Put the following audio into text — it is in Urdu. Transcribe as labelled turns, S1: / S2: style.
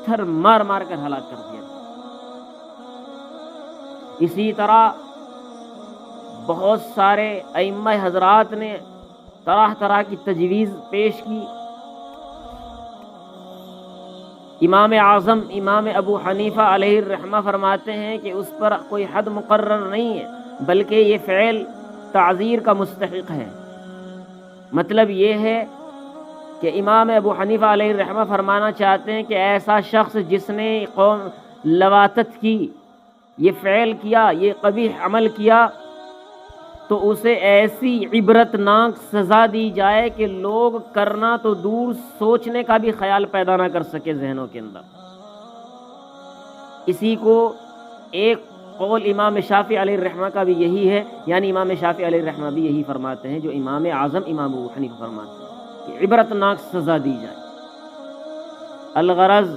S1: پتھر مار مار کر ہلاک کر دیا۔ اسی طرح بہت سارے ائمہ حضرات نے طرح طرح کی تجویز پیش کی۔ امام اعظم امام ابو حنیفہ علیہ الرحمہ فرماتے ہیں کہ اس پر کوئی حد مقرر نہیں ہے، بلکہ یہ فعل تعزیر کا مستحق ہے۔ مطلب یہ ہے کہ امام ابو حنیفہ علیہ الرحمہ فرمانا چاہتے ہیں کہ ایسا شخص جس نے قوم لواطت کی، یہ فعل کیا، یہ قبیح عمل کیا، تو اسے ایسی عبرت ناک سزا دی جائے کہ لوگ کرنا تو دور سوچنے کا بھی خیال پیدا نہ کر سکے ذہنوں کے اندر۔ اسی کو ایک قول امام شافعی علیہ الرحمہ کا بھی یہی ہے، یعنی امام شافعی علیہ الرحمہ بھی یہی فرماتے ہیں جو امام اعظم امام ابو حنیفہ فرماتے ہیں کہ عبرت ناک سزا دی جائے۔ الغرض